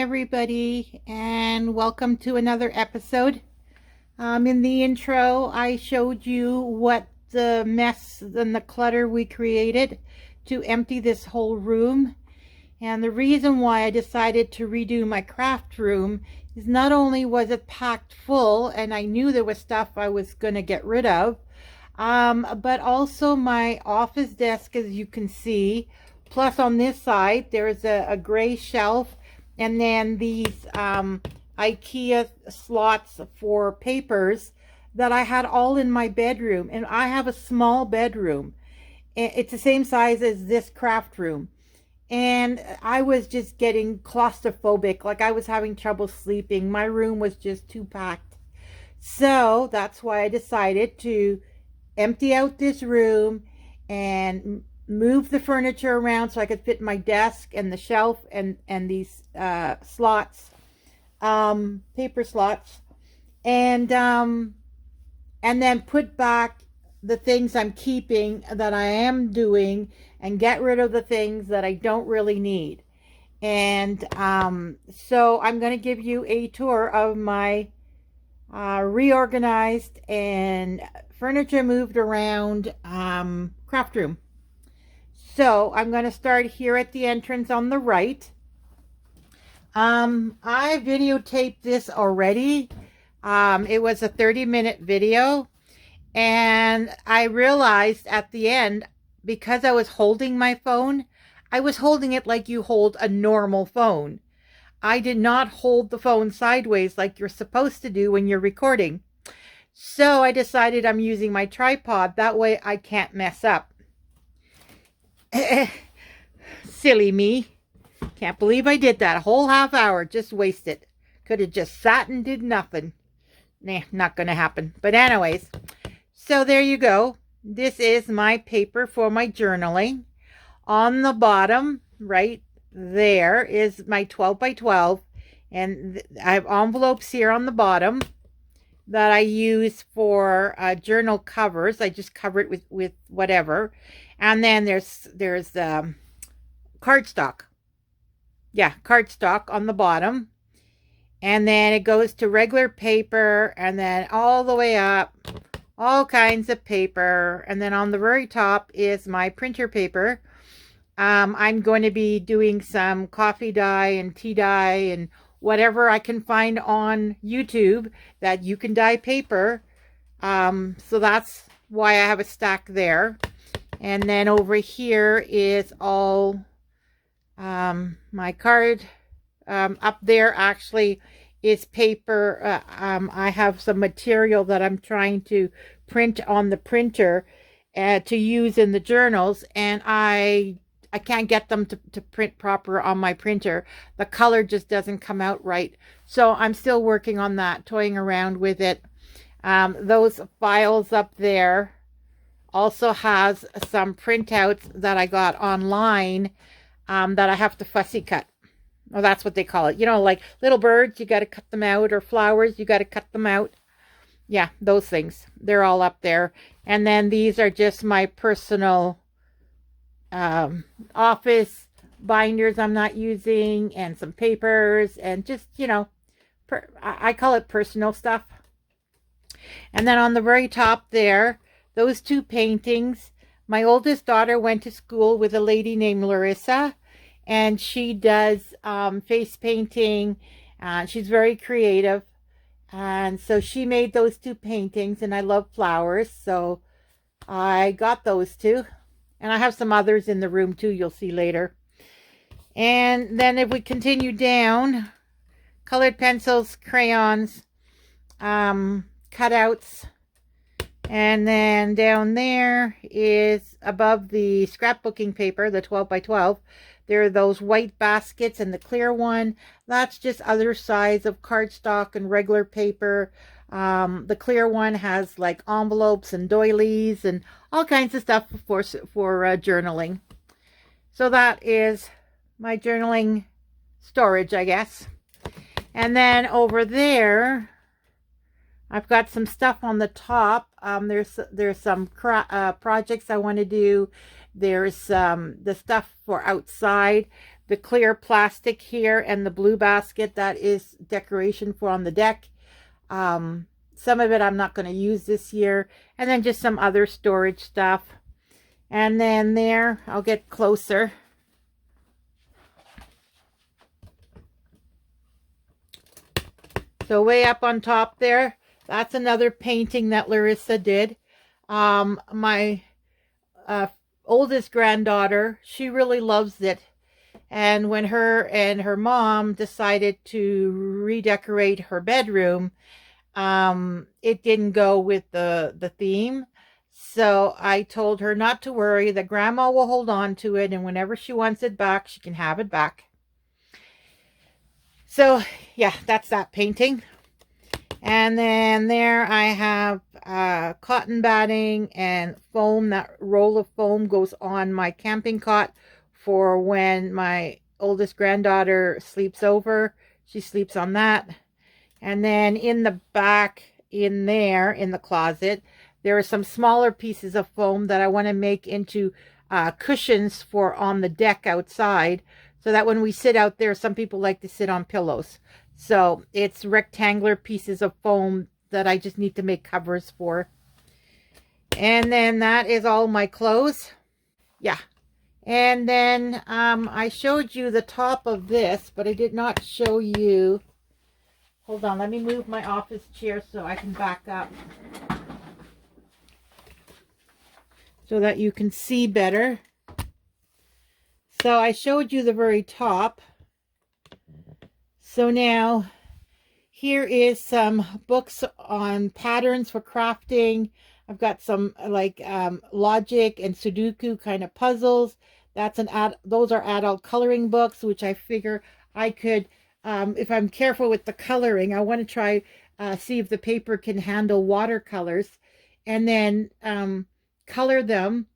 everybody, and welcome to another episode. In the intro, I showed you what the mess and the clutter we created to empty this whole room. And the reason why I decided to redo my craft room is not only was it packed full, and I knew there was stuff I was going to get rid of, but also my office desk, as you can see. Plus on this side, there's a gray shelf, and then these IKEA slots for papers that I had all in my bedroom. And I have a small bedroom. It's the same size as this craft room. And I was just getting claustrophobic, like I was having trouble sleeping. My room was just too packed. So that's why I decided to empty out this room and move the furniture around so I could fit my desk and the shelf and these slots, paper slots, and then put back the things I'm keeping that I am doing and get rid of the things that I don't really need. And so I'm going to give you a tour of my reorganized and furniture moved around craft room. So I'm going to start here at the entrance on the right. I videotaped this already. It was a 30-minute video, and I realized at the end, because I was holding my phone, I was holding it like you hold a normal phone. I did not hold the phone sideways like you're supposed to do when you're recording. So I decided I'm using my tripod. That way I can't mess up. Silly me. Can't believe I did that. A whole half hour just wasted. Could have just sat and did nothing. Nah, not gonna happen. But anyways, so there you go. This is my paper for my journaling. On the bottom right there is my 12 by 12, and I have envelopes here on the bottom that I use for journal covers. I just cover it with whatever. And then there's cardstock. Yeah, cardstock on the bottom. And then it goes to regular paper, and then all the way up, all kinds of paper. And then on the very top is my printer paper. I'm going to be doing some coffee dye and tea dye and whatever I can find on YouTube that you can dye paper. So that's why I have a stack there. And then over here is all my card. Up there actually is paper. I have some material that I'm trying to print on the printer to use in the journals, and I can't get them to print proper on my printer. The color just doesn't come out right. So I'm still working on that, toying around with it. Those files up there also has some printouts that I got online that I have to fussy cut. Well, that's what they call it. You know, like little birds, you got to cut them out, or flowers, you got to cut them out. Yeah, those things. They're all up there. And then these are just my personal office binders I'm not using, and some papers, and just, you know, I call it personal stuff. And then on the very top there, those two paintings. My oldest daughter went to school with a lady named Larissa, and she does face painting. She's very creative, and so she made those two paintings, and I love flowers, so I got those two. And I have some others in the room too, you'll see later. And then if we continue down, colored pencils, crayons, cutouts. And then down there is, above the scrapbooking paper, the 12 by 12, there are those white baskets, and the clear one, that's just other size of cardstock and regular paper. The clear one has like envelopes and doilies and all kinds of stuff for journaling. So that is my journaling storage, I guess. And then over there, I've got some stuff on the top. There's some projects I want to do. There's the stuff for outside. the clear plastic here and the blue basket, that is decoration for on the deck. Some of it I'm not going to use this year. And then just some other storage stuff. And then there, I'll get closer. So way up on top there, that's another painting that Larissa did. My oldest granddaughter, she really loves it. And when her and her mom decided to redecorate her bedroom, it didn't go with the theme. So I told her not to worry, that Grandma will hold on to it, and whenever she wants it back, she can have it back. So yeah, that's that painting. And then there I have cotton batting and foam. That roll of foam goes on my camping cot for when my oldest granddaughter sleeps over. She sleeps on that. And then in the back, in there, in the closet, there are some smaller pieces of foam that I want to make into cushions for on the deck outside, so that when we sit out there, some people like to sit on pillows. So it's rectangular pieces of foam that I just need to make covers for. And then that is all my clothes. Yeah. And then I showed you the top of this, but I did not show you. Hold on, let me move my office chair so I can back up, so that you can see better. So I showed you the very top. So now here is some books on patterns for crafting. I've got some like logic and Sudoku kind of puzzles. Those are adult coloring books, which I figure I could, if I'm careful with the coloring, I want to try see if the paper can handle watercolors, and then color them,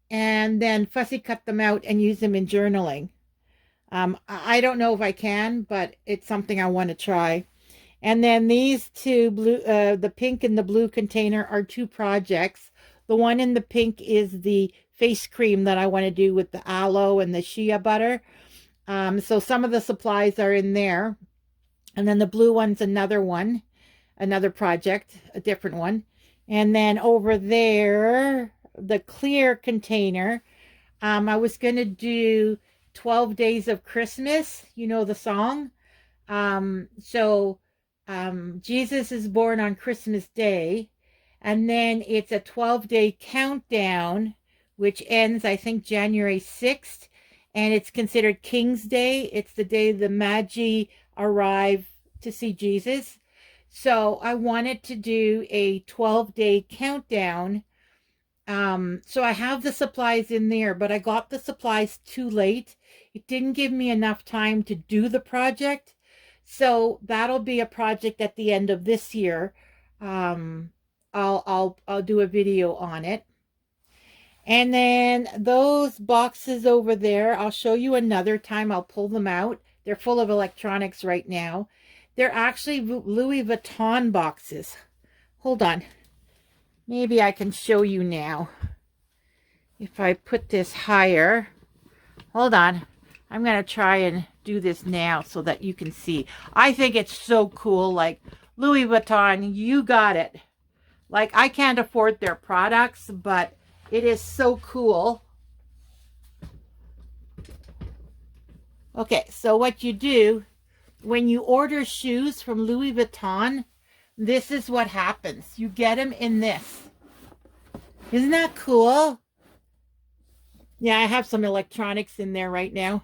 and then fussy cut them out and use them in journaling. I don't know if I can, but it's something I want to try. And then these two blue, the pink and the blue container, are two projects. The one in the pink is the face cream that I want to do with the aloe and the shea butter. So some of the supplies are in there. And then the blue one's another one, another project, a different one. And then over there, the clear container, I was going to do 12 Days of Christmas, you know the song. Jesus is born on Christmas Day, and then it's a 12-day countdown, which ends, I think, January 6th, and it's considered King's Day. It's the day the Magi arrive to see Jesus. So I wanted to do a 12-day countdown. So I have the supplies in there, but I got the supplies too late. It didn't give me enough time to do the project. So that'll be a project at the end of this year. I'll do a video on it. And then those boxes over there, I'll show you another time. I'll pull them out. They're full of electronics right now. They're actually Louis Vuitton boxes. Hold on. Maybe I can show you now. If I put this higher. Hold on. I'm going to try and do this now so that you can see. I think it's so cool. Like, Louis Vuitton, you got it. Like, I can't afford their products, but it is so cool. Okay, so what you do, when you order shoes from Louis Vuitton, this is what happens. You get them in this. Isn't that cool? Yeah, I have some electronics in there right now.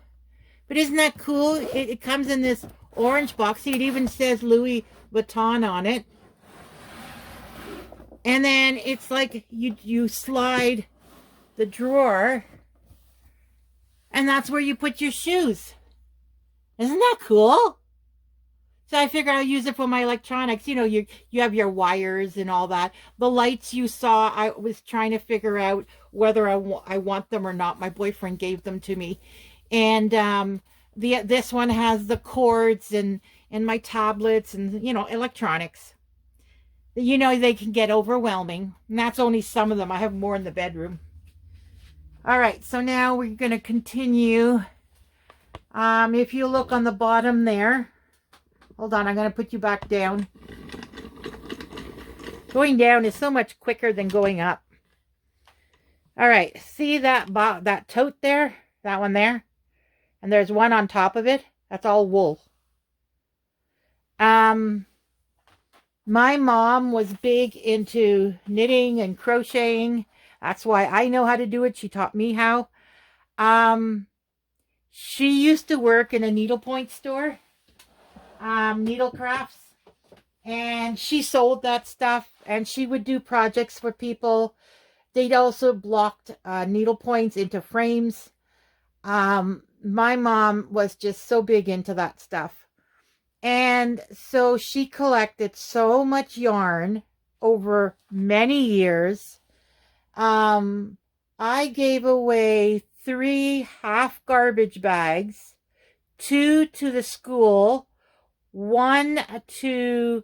But isn't that cool? It comes in this orange box. It even says Louis Vuitton on it. And then it's like you slide the drawer, and that's where you put your shoes. Isn't that cool? So I figure I'll use it for my electronics. You know, you have your wires and all that. The lights you saw, I was trying to figure out whether I want them or not. My boyfriend gave them to me. And this one has the cords and my tablets and, you know, electronics. You know, they can get overwhelming. And that's only some of them. I have more in the bedroom. All right, so now we're going to continue. If you look on the bottom there, hold on, I'm going to put you back down. Going down is so much quicker than going up. All right, see that tote there? That one there? And there's one on top of it. That's all wool. My mom was big into knitting and crocheting. That's why I know how to do it. She taught me how. She used to work in a needlepoint store, needle crafts, and she sold that stuff, and she would do projects for people. They'd also blocked needle points into frames. My mom was just so big into that stuff. And so she collected so much yarn over many years. I gave away 3 half garbage bags, 2 to the school, 1 to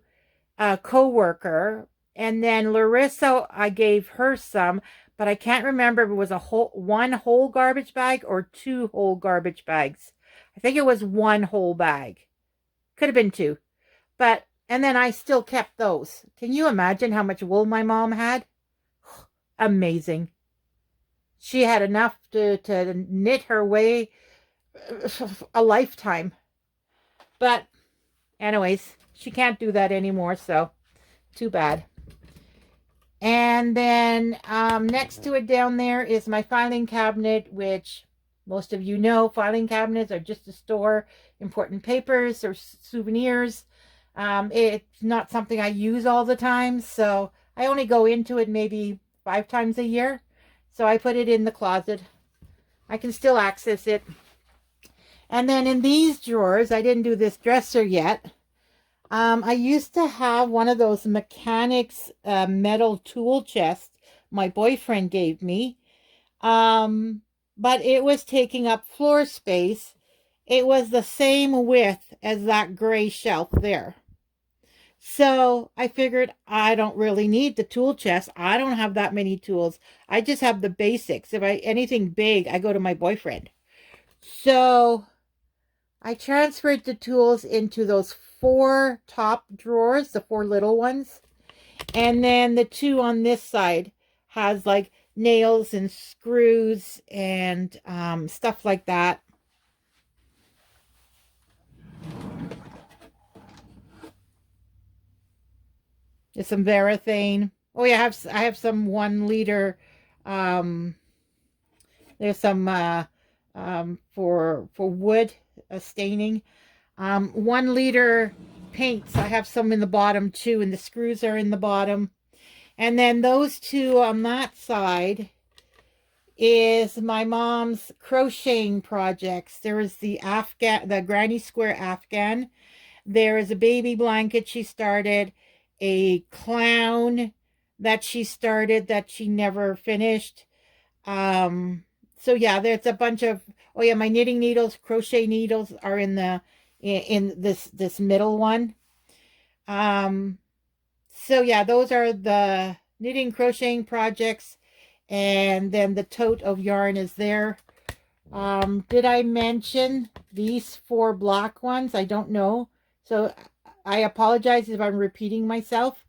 a co-worker, and then Larissa, I gave her some, but I can't remember if it was one whole garbage bag or 2 whole garbage bags. I think it was 1 whole bag. Could have been 2. And then I still kept those. Can you imagine how much wool my mom had? Amazing. She had enough to knit her way a lifetime. But anyways, she can't do that anymore, so too bad. And then next to it down there is my filing cabinet, which most of you know, filing cabinets are just to store important papers or souvenirs. It's not something I use all the time, so I only go into it maybe 5 times a year. So I put it in the closet. I can still access it. And then in these drawers, I didn't do this dresser yet. I used to have one of those mechanics metal tool chests my boyfriend gave me. But it was taking up floor space. It was the same width as that gray shelf there. So I figured I don't really need the tool chest. I don't have that many tools. I just have the basics. If anything big, I go to my boyfriend. So I transferred the tools into those 4 top drawers, the 4 little ones. And then the 2 on this side has like nails and screws and stuff like that. There's some Varathane. Oh yeah, I have some 1 liter. There's some for wood staining. 1 liter paints. I have some in the bottom too, and the screws are in the bottom. And then those 2 on that side is my mom's crocheting projects. There is the granny square Afghan. There is a baby blanket she started, a clown that she started that she never finished. So yeah, there's a bunch of, oh yeah, my knitting needles, crochet needles are in this middle one. So yeah, those are the knitting crocheting projects, and then the tote of yarn is there. Did I mention these 4 black ones? I don't know. So I apologize if I'm repeating myself.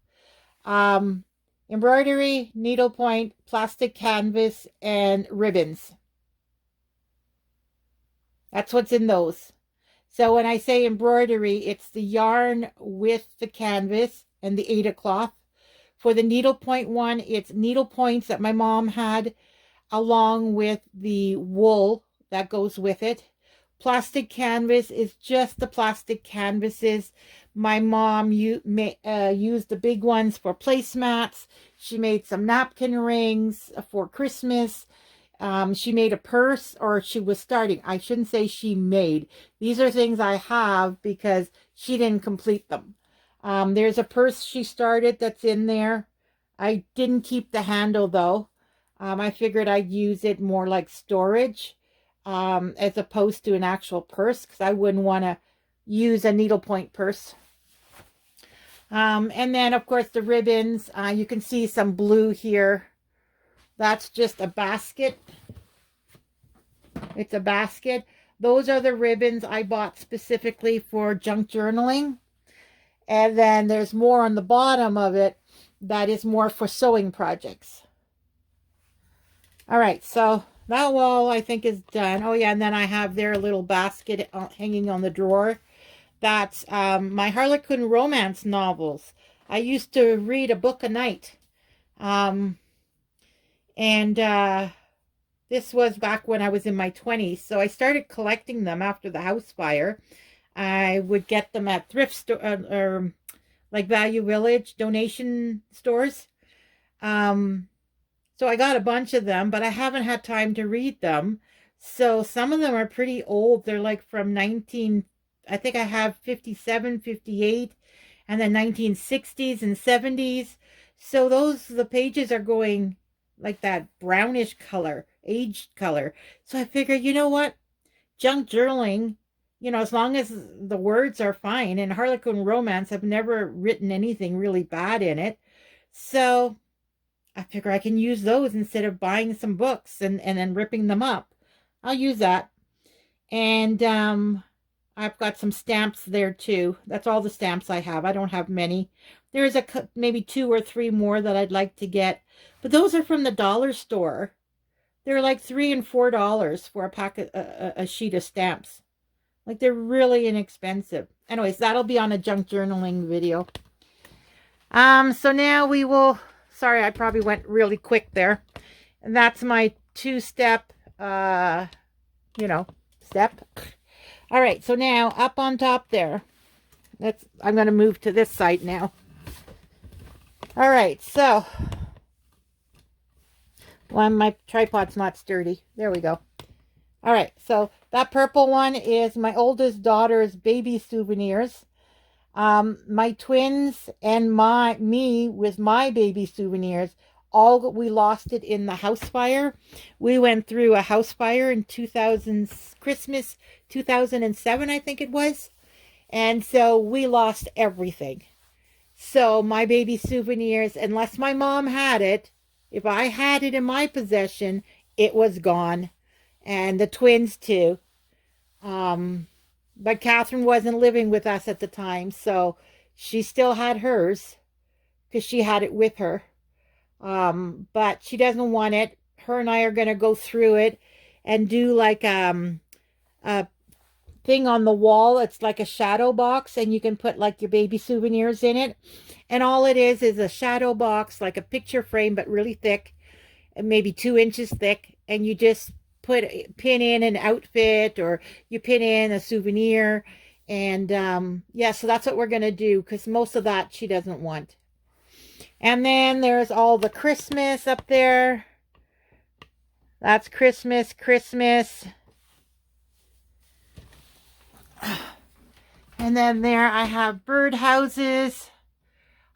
Embroidery, needlepoint, plastic canvas, and ribbons. That's what's in those. So when I say embroidery, it's the yarn with the canvas and the Aida cloth. For the needlepoint one, it's needle points that my mom had along with the wool that goes with it. Plastic canvas is just the plastic canvases. My mom used the big ones for placemats. She made some napkin rings for Christmas. She made a purse, or she was starting. I shouldn't say she made. These are things I have because she didn't complete them. There's a purse she started that's in there. I didn't keep the handle though. I figured I'd use it more like storage as opposed to an actual purse, because I wouldn't want to use a needlepoint purse. And then of course the ribbons. You can see some blue here. That's just a basket. It's a basket, Those are the ribbons I bought specifically for junk journaling. And then there's more on the bottom of it that is more for sewing projects. All right, so that wall I think is done. Oh yeah, and then I have their little basket hanging on the drawer. That's my Harlequin romance novels. I used to read a book a night. And this was back when I was in my 20s. So I started collecting them after the house fire. I would get them at thrift store or like Value Village donation stores. So I got a bunch of them, but I haven't had time to read them. So some of them are pretty old. They're like from I think I have 57, 58, and then 1960s and 70s. So the pages are going like that brownish color, aged color. So I figured, you know what? Junk journaling, as long as the words are fine, and Harlequin romance, I've never written anything really bad in it. So I figure I can use those instead of buying some books and then ripping them up. I'll use that. And I've got some stamps there too. That's all the stamps I have. I don't have many. There's maybe 2 or 3 more that I'd like to get. But those are from the dollar store. They're like $3 and $4 for a packet, a sheet of stamps. Like, they're really inexpensive. Anyways, that'll be on a junk journaling video. So now we will... Sorry, I probably went really quick there. And that's my 2-step, step. All right, so now up on top there. I'm going to move to this side now. All right, so my tripod's not sturdy. There we go. All right, so that purple one is my oldest daughter's baby souvenirs. My twins and me with my baby souvenirs, we lost it in the house fire. We went through a house fire in Christmas 2007, I think it was. And so we lost everything. So my baby souvenirs, unless my mom had it, if I had it in my possession, it was gone. And the twins too. But Catherine wasn't living with us at the time, so she still had hers because she had it with her. But she doesn't want it. Her and I are going to go through it and do like a thing on the wall. It's like a shadow box, and you can put like your baby souvenirs in it. And all it is a shadow box, like a picture frame, but really thick, maybe 2 inches thick, and you just pin in an outfit, or you pin in a souvenir. And yeah, so that's what we're going to do, because most of that she doesn't want. And then there's all the Christmas up there. That's Christmas. And then there I have bird houses.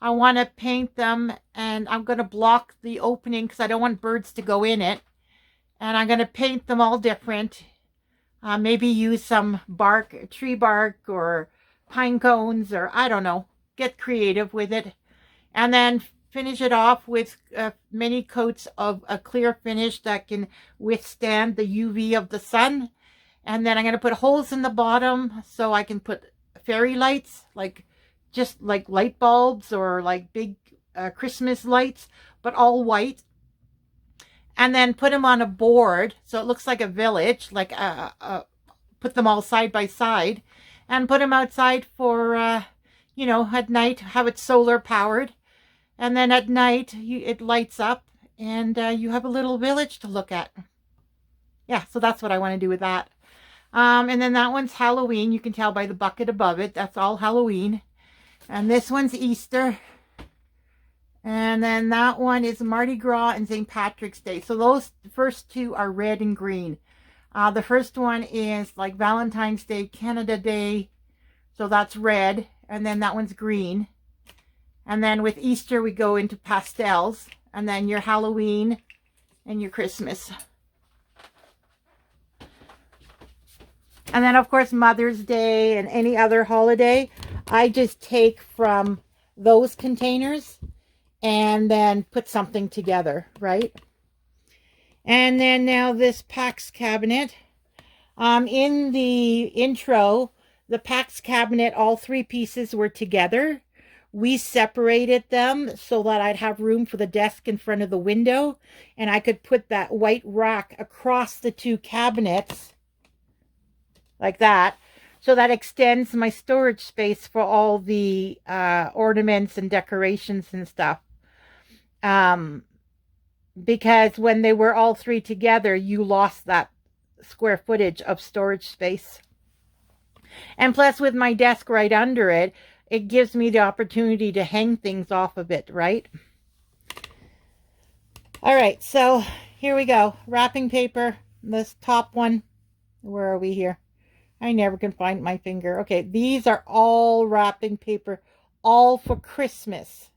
I want to paint them, and I'm going to block the opening because I don't want birds to go in it. And I'm going to paint them all different. Maybe use some tree bark or pine cones, or I don't know. Get creative with it. And then finish it off with many coats of a clear finish that can withstand the UV of the sun. And then I'm going to put holes in the bottom so I can put fairy lights, just like light bulbs or like big Christmas lights, but all white. And then put them on a board so it looks like a village, put them all side by side, and put them outside for, at night, have it solar powered. And then at night, it lights up, and you have a little village to look at. Yeah, so that's what I want to do with that. And then that one's Halloween. You can tell by the bucket above it. That's all Halloween. And this one's Easter. And then that one is Mardi Gras and St. Patrick's Day. So those first 2 are red and green. The first one is like Valentine's Day, Canada Day. So that's red. And then that one's green. And then with Easter, we go into pastels. And then your Halloween and your Christmas. And then, of course, Mother's Day and any other holiday, I just take from those containers and then put something together, right? And then now this PAX cabinet. In the intro, the PAX cabinet, all three pieces were together. We separated them so that I'd have room for the desk in front of the window, and I could put that white rack across the two cabinets like that. So that extends my storage space for all the ornaments and decorations and stuff. Um, because when they were all three together, you lost that square footage of storage space. And plus, with my desk right under it, it gives me the opportunity to hang things off of it, right? All right, so here we go. Wrapping paper, this top one. Where are we here? I never can find my finger. Okay, these are all wrapping paper, all for Christmas.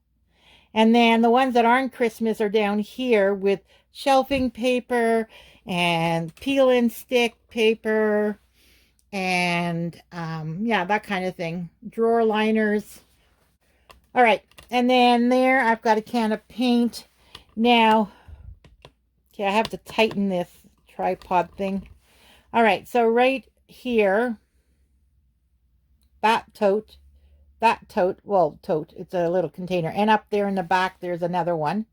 And then the ones that aren't Christmas are down here with shelving paper and peel and stick paper and yeah, that kind of thing. Drawer liners. All right, and then there I've got a can of paint. Now, okay, I have to tighten this tripod thing. All right, so right here, that tote, well, tote, it's a little container. And up there in the back, there's another one.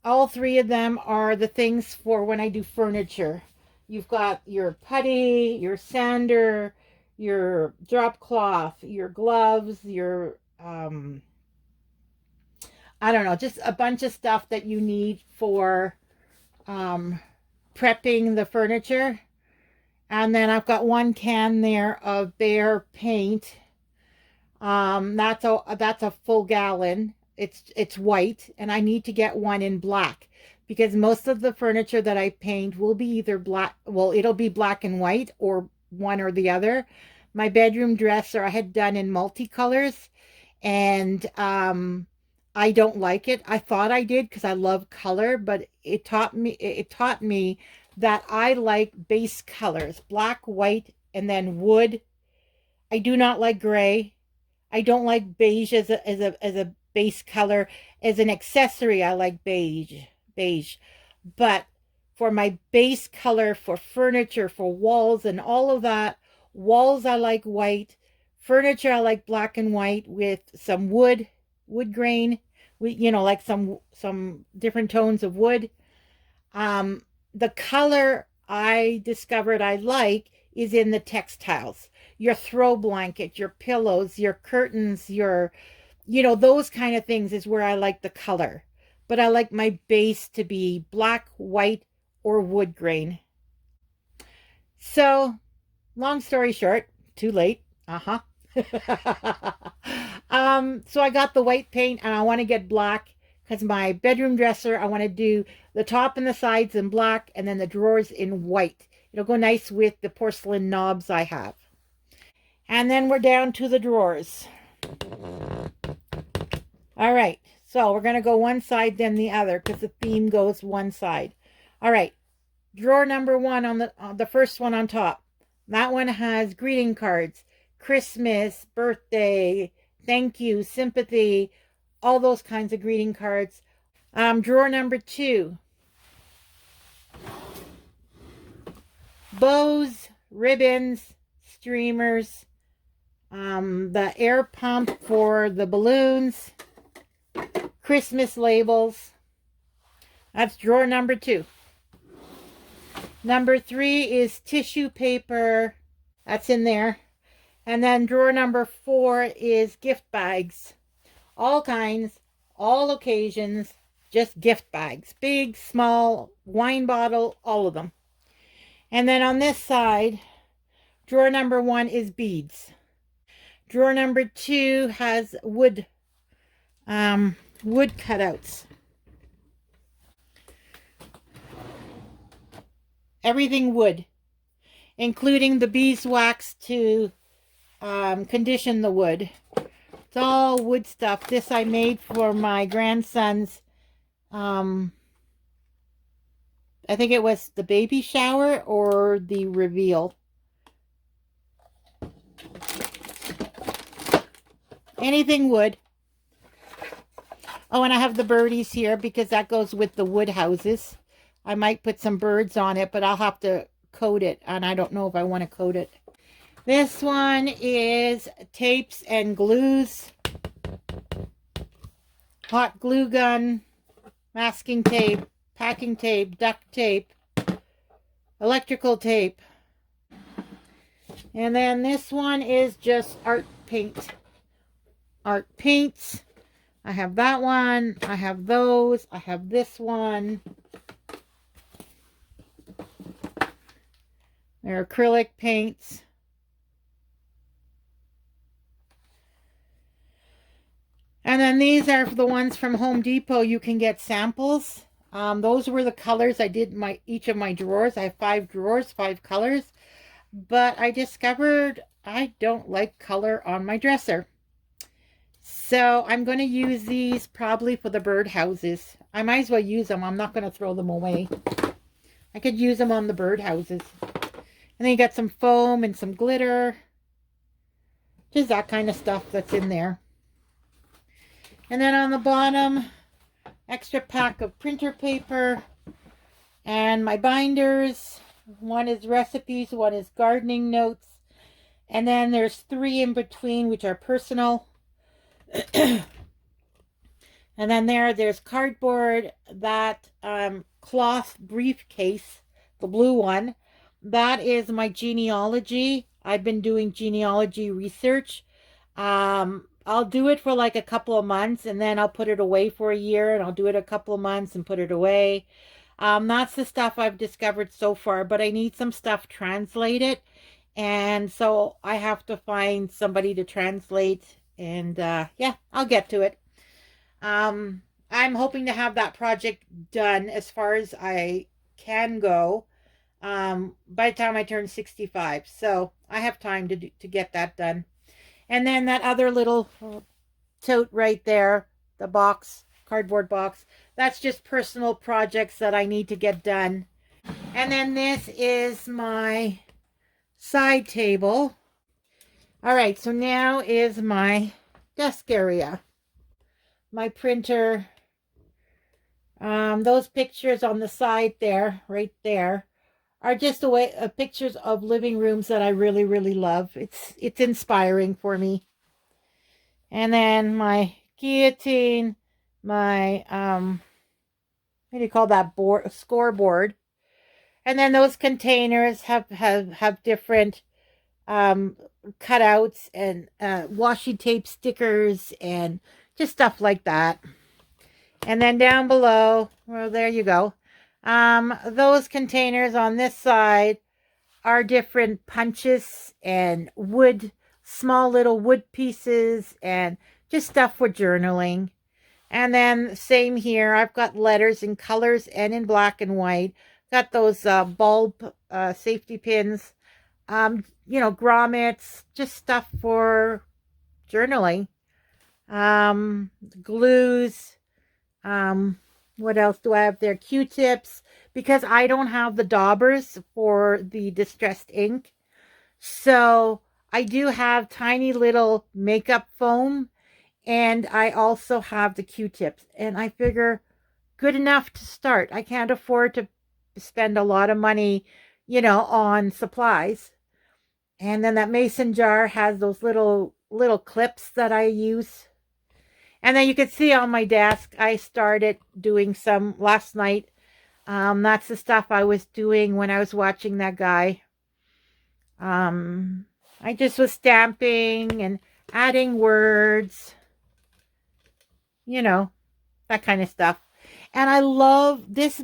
All three of them are the things for when I do furniture. You've got your putty, your sander, your drop cloth, your gloves, your, I don't know, just a bunch of stuff that you need for prepping the furniture. And then I've got one can there of Behr paint. That's a full gallon. It's white, and I need to get one in black because most of the furniture that I paint will be either black, well, it'll be black and white or one or the other. My bedroom dresser I had done in multicolors, and I don't like it. I thought I did because I love color, but it taught me that I like base colors, black, white, and then wood. I do not like gray. I don't like beige as a base color. As an accessory, I like beige. But for my base color for furniture, for walls and all of that, walls I like white, furniture I like black and white with some wood grain, like some different tones of wood. The color I discovered I like is in the textiles. Your throw blanket, your pillows, your curtains, those kind of things is where I like the color. But I like my base to be black, white, or wood grain. So, long story short, too late. Uh-huh. So I got the white paint and I want to get black because my bedroom dresser, I want to do the top and the sides in black and then the drawers in white. It'll go nice with the porcelain knobs I have. And then we're down to the drawers. All right, so we're going to go one side then the other because the theme goes one side. All right, drawer number one on the first one on top. That one has greeting cards, Christmas, birthday, thank you, sympathy, all those kinds of greeting cards. Drawer number two, bows, ribbons, streamers, the air pump for the balloons, Christmas labels. That's drawer number two. Number three is tissue paper. That's in there. And then drawer number four is gift bags. All kinds, all occasions, just gift bags. Big, small, wine bottle, all of them. And then on this side, drawer number one is beads. Drawer number two has wood cutouts. Everything wood, including the beeswax to condition the wood. It's all wood stuff. This I made for my grandson's, I think it was the baby shower or the reveal. Anything wood. Oh, and I have the birdies here because that goes with the wood houses. I might put some birds on it, but I'll have to coat it, and I don't know if I want to coat it. This one is tapes and glues, hot glue gun, masking tape, packing tape, duct tape, electrical tape. And then this one is just art paint. Art paints. I have that one. I have those. I have this one. They're acrylic paints. And then these are the ones from Home Depot. You can get samples. Those were the colors I did each of my drawers. I have 5 drawers, 5 colors. But I discovered I don't like color on my dresser. So I'm going to use these probably for the bird houses. I might as well use them. I'm not going to throw them away. I could use them on the bird houses. And then you got some foam and some glitter. Just that kind of stuff that's in there. And then on the bottom, extra pack of printer paper and my binders. One is recipes, one is gardening notes. And then there's 3 in between, which are personal. And then there's cardboard, that cloth briefcase, the blue one. That is my genealogy. I've been doing genealogy research. I'll do it for like a couple of months, and then I'll put it away for a year, and I'll do it a couple of months and put it away. That's the stuff I've discovered so far, but I need some stuff translated. And so I have to find somebody to translate. And yeah, I'll get to it. I'm hoping to have that project done as far as I can go by the time I turn 65. So I have time to get that done. And then that other little tote right there, the box, cardboard box, that's just personal projects that I need to get done. And then this is my side table. All right, so now is my desk area. My printer. Those pictures on the side there, right there, are just pictures of living rooms that I really, really love. It's inspiring for me. And then my guillotine, my what do you call that board? Scoreboard. And then those containers have different cutouts and washi tape stickers and just stuff like that. And then down below, well, there you go. Those containers on this side are different punches and small little wood pieces and just stuff for journaling. And then same here, I've got letters in colors and in black and white. Got those bulb safety pins, grommets, just stuff for journaling. Glues. What else do I have there? Q-tips, because I don't have the daubers for the distressed ink. So I do have tiny little makeup foam, and I also have the Q-tips. And I figure good enough to start. I can't afford to spend a lot of money, on supplies. And then that mason jar has those little clips that I use. And then you can see on my desk, I started doing some last night. That's the stuff I was doing when I was watching that guy. I just was stamping and adding words, that kind of stuff. And I love this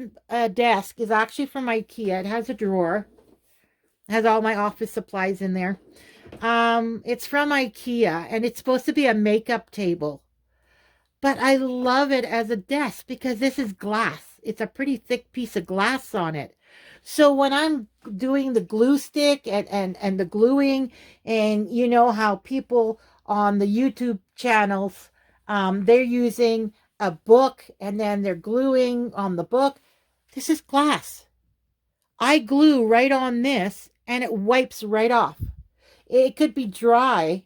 desk is actually from IKEA. It has a drawer. It has all my office supplies in there. It's from IKEA, and it's supposed to be a makeup table. But I love it as a desk because this is glass. It's a pretty thick piece of glass on it. So when I'm doing the glue stick and the gluing, and you know how people on the YouTube channels, they're using a book and then they're gluing on the book. This is glass. I glue right on this and it wipes right off. It could be dry.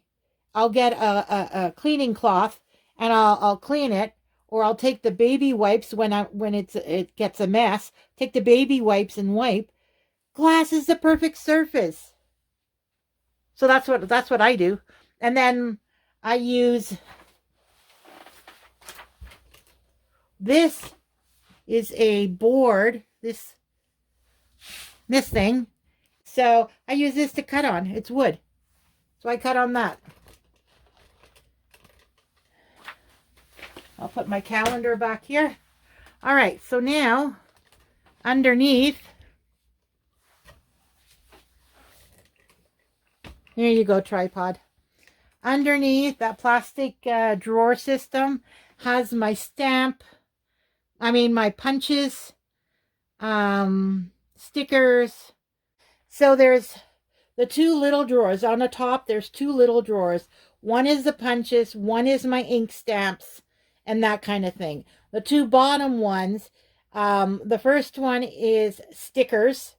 I'll get a cleaning cloth and I'll clean it, or I'll take the baby wipes when it gets a mess, take the baby wipes and wipe. Glass is the perfect surface. So that's what I do. And then I use this is a board, this thing. So I use this to cut on. It's wood. So I cut on that. I'll put my calendar back here. All right, so now underneath, there you go, tripod. Underneath that plastic drawer system has my my punches, stickers. So there's the two little drawers. On the top, there's two little drawers. One is the punches, one is my ink stamps, and that kind of thing. The two bottom ones, the first one is stickers.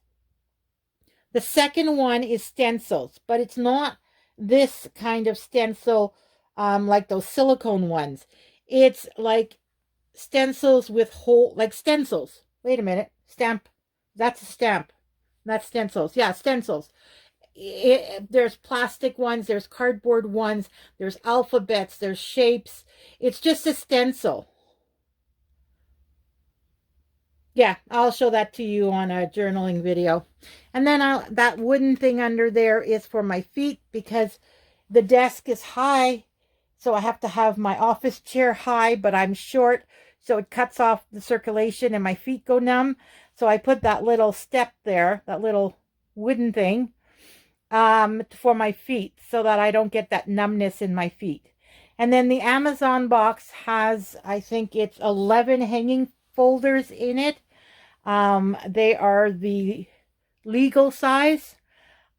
The second one is stencils, but it's not this kind of stencil like those silicone ones. It's like stencils with like stencils. Wait a minute. Stamp. That's a stamp. Not stencils. Yeah, stencils. There's plastic ones, there's cardboard ones, there's alphabets, there's shapes. It's just a stencil. Yeah, I'll show that to you on a journaling video. And then that wooden thing under there is for my feet because the desk is high. So I have to have my office chair high, but I'm short. So it cuts off the circulation and my feet go numb. So I put that little step there, that little wooden thing, for my feet so that I don't get that numbness in my feet. And then the Amazon box has, I think it's 11 hanging folders in it. They are the legal size.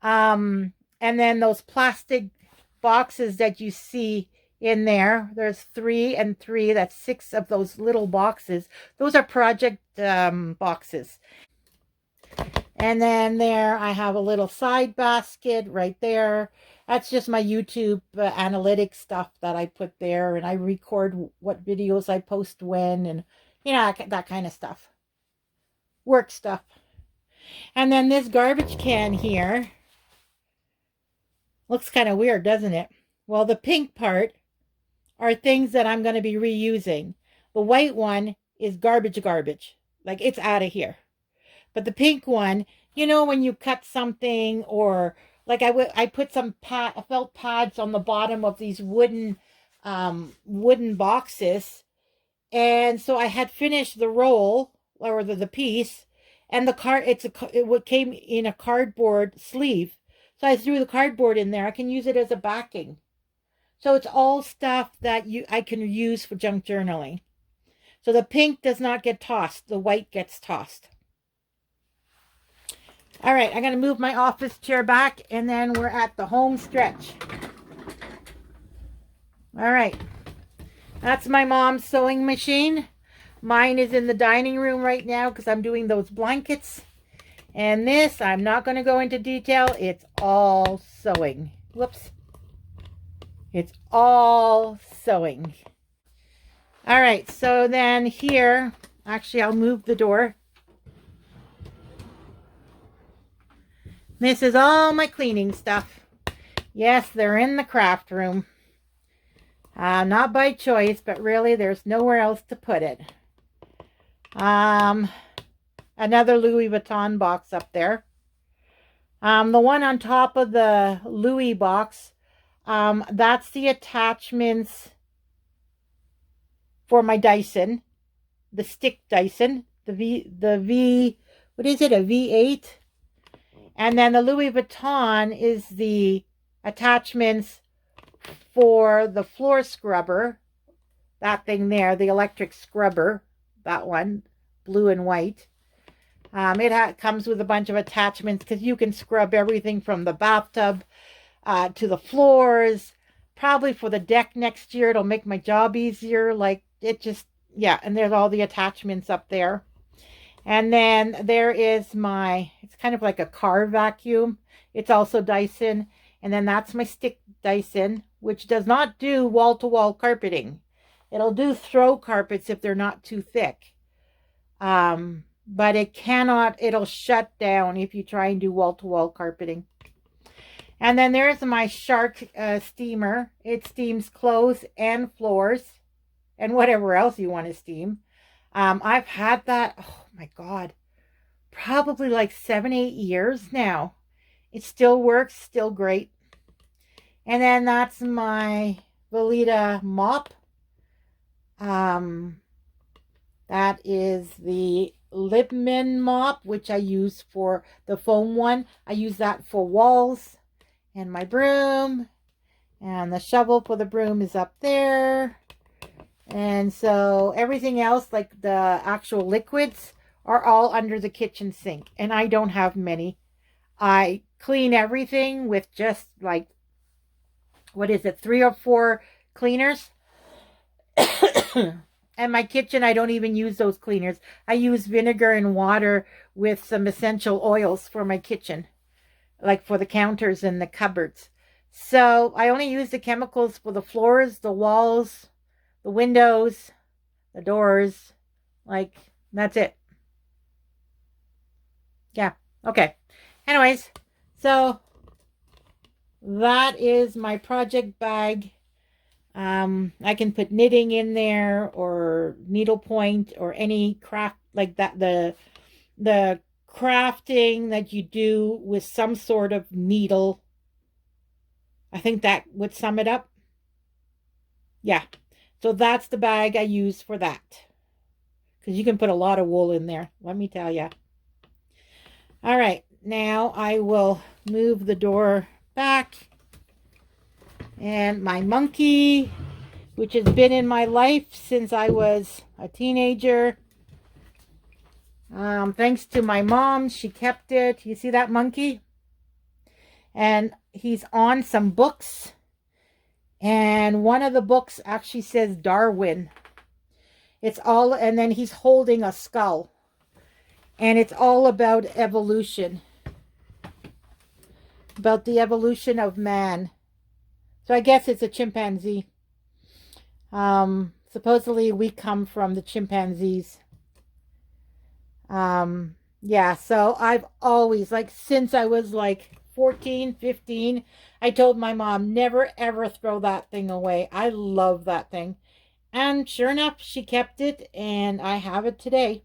And then those plastic boxes that you see in there, there's 3 and 3, that's 6 of those little boxes. Those are project boxes. And then there I have a little side basket right there. That's just my YouTube analytics stuff that I put there, and I record what videos I post when, and you know, that kind of stuff. Work stuff. And then this garbage can here looks kind of weird, doesn't it? Well, the pink part are things that I'm going to be reusing. The white one is garbage. Like, it's out of here. But the pink one, you know, when you cut something, or like I put some felt pads on the bottom of these wooden boxes. And so I had finished the roll, or the piece, and it came in a cardboard sleeve. So I threw the cardboard in there. I can use it as a backing. So it's all stuff that I can use for junk journaling. So the pink does not get tossed. The white gets tossed. All right, I'm going to move my office chair back, and then we're at the home stretch. All right. That's my mom's sewing machine. Mine is in the dining room right now because I'm doing those blankets. And this, I'm not going to go into detail. It's all sewing. Whoops. It's all sewing. All right, so then here, actually, I'll move the door. This is all my cleaning stuff. Yes, they're in the craft room. Not by choice, but really there's nowhere else to put it. Another Louis Vuitton box up there. The one on top of the Louis box, that's the attachments for my Dyson, the stick Dyson, the V, what is it, a V8? And then the Louis Vuitton is the attachments for the floor scrubber, that thing there, the electric scrubber, that one, blue and white. It comes with a bunch of attachments because you can scrub everything from the bathtub to the floors. Probably for the deck next year, it'll make my job easier. Like, it just, yeah, and there's all the attachments up there. And then there is it's kind of like a car vacuum. It's also Dyson. And then that's my stick Dyson, which does not do wall-to-wall carpeting. It'll do throw carpets if they're not too thick. But it'll shut down if you try and do wall-to-wall carpeting. And then there's my Shark steamer. It steams clothes and floors and whatever else you want to steam. I've had that, oh my God, probably like 7-8 years now. It still works, still great. And then that's my Velita mop. That is the Lipman mop, which I use for the foam one. I use that for walls. And my broom. And the shovel for the broom is up there. And so everything else, like the actual liquids, are all under the kitchen sink. And I don't have many. I clean everything with just like, 3 or 4 cleaners. And my kitchen, I don't even use those cleaners. I use vinegar and water with some essential oils for my kitchen, like for the counters and the cupboards. So I only use the chemicals for the floors, the walls, the windows, the doors. Like, that's it. Yeah. Okay. Anyways, so that is my project bag. I can put knitting in there or needlepoint or any craft like that. The crafting that you do with some sort of needle. I think that would sum it up. Yeah. So that's the bag I use for that. Because you can put a lot of wool in there, let me tell you. All right. Now I will move the door back. And my monkey, which has been in my life since I was a teenager. Thanks to my mom, she kept it. You see that monkey? And he's on some books. And one of the books actually says Darwin. And then he's holding a skull. And it's all about evolution. About the evolution of man. So I guess it's a chimpanzee. Supposedly we come from the chimpanzees. Yeah, so I've always, like, since I was like 14, 15, I told my mom, never ever throw that thing away. I love that thing. And sure enough, she kept it, and I have it today.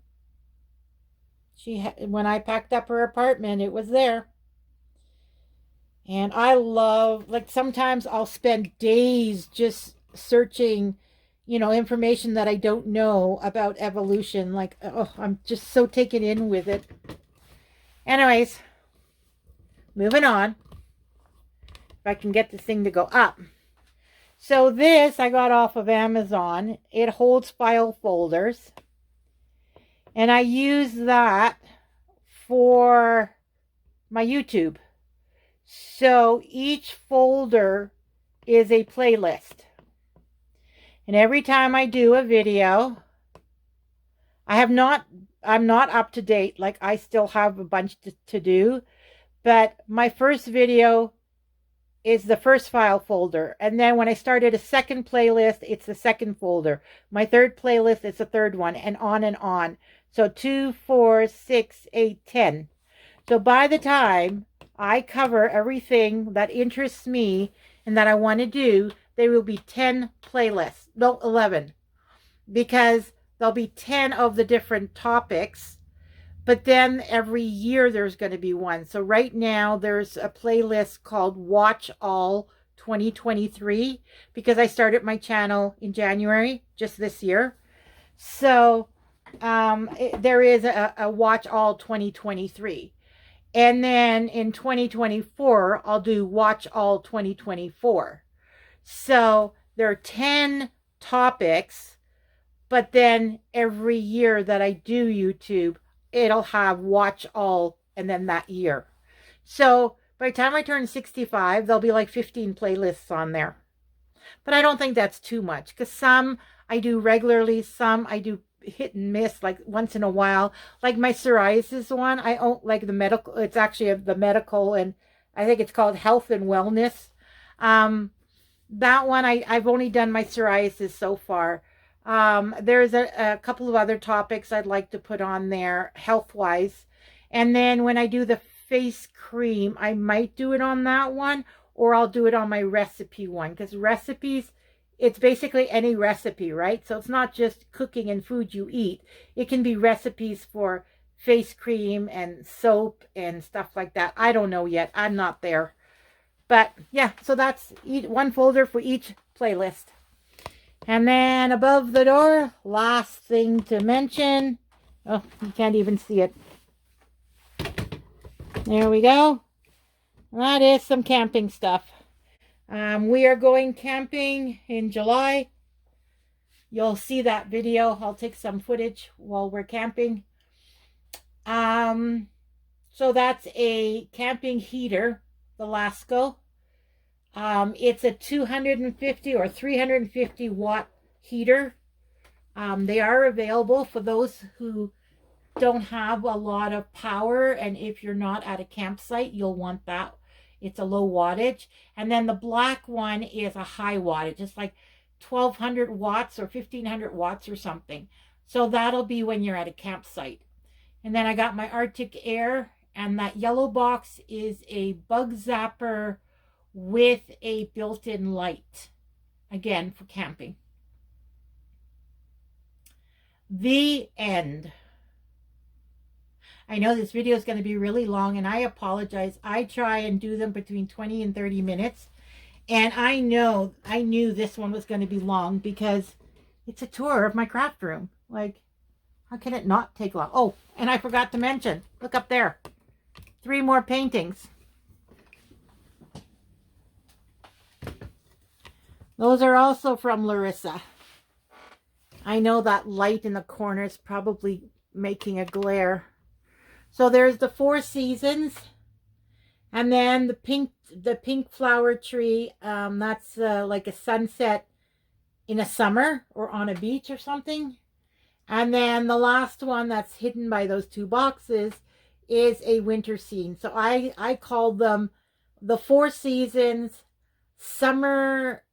When I packed up her apartment, it was there. And I love, like, sometimes I'll spend days just searching, information that I don't know about evolution. Like, oh, I'm just so taken in with it. Anyways, moving on. If I can get this thing to go up. So this I got off of Amazon. It holds file folders. And I use that for my YouTube. So each folder is a playlist. And every time I do a video, I'm not up to date. Like, I still have a bunch to do. But my first video is the first file folder. And then when I started a second playlist, it's the second folder. My third playlist is the third one, and on and on. So 2, 4, 6, 8, 10. So by the time I cover everything that interests me and that I want to do, there will be 10 playlists. No, 11. Because there'll be 10 of the different topics. But then every year there's going to be one. So right now there's a playlist called Watch All 2023. Because I started my channel in January, just this year. So there is a Watch All 2023. And then in 2024, I'll do Watch All 2024. So there are 10 topics, but then every year that I do YouTube, it'll have Watch All and then that year. So by the time I turn 65, there'll be like 15 playlists on there. But I don't think that's too much, because some I do regularly, some I do hit and miss, like once in a while. Like my psoriasis one, I don't like the medical, it's actually the medical, and I think it's called Health and Wellness. That one, I've only done my psoriasis so far. There's a couple of other topics I'd like to put on there health-wise. And then when I do the face cream, I might do it on that one, or I'll do it on my recipe one, because recipes, it's basically any recipe, right? So it's not just cooking and food you eat. It can be recipes for face cream and soap and stuff like that. I don't know yet. I'm not there. But yeah, so that's one folder for each playlist. And then above the door, last thing to mention. Oh, you can't even see it. There we go. That is some camping stuff. We are going camping in July. You'll see that video. I'll take some footage while we're camping. So that's a camping heater, the Lasco. It's a 250 or 350 watt heater. They are available for those who don't have a lot of power, and if you're not at a campsite, you'll want that. It's a low wattage. And then the black one is a high wattage. It's like 1200 watts or 1500 watts or something. So that'll be when you're at a campsite. And then I got my Arctic Air, and that yellow box is a bug zapper with a built-in light, again for camping. The end. I know this video is going to be really long, and I apologize. I try and do them between 20 and 30 minutes, and I knew this one was going to be long because it's a tour of my craft room. Like, how can it not take long? Oh, and I forgot to mention, look up there, 3 more paintings. Those are also from Larissa. I know that light in the corner is probably making a glare. So there's the 4 seasons, and then the pink flower tree. That's like a sunset in a summer or on a beach or something. And then the last one that's hidden by those 2 boxes is a winter scene. So I call them the 4 seasons, summer,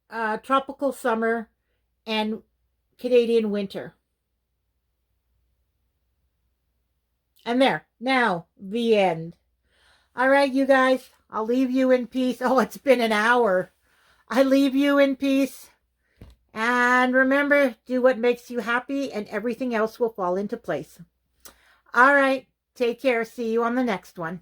tropical summer, and Canadian winter. And there, now, the end. All right, you guys, I'll leave you in peace. Oh, it's been an hour. I leave you in peace. And remember, do what makes you happy, and everything else will fall into place. All right, take care. See you on the next one.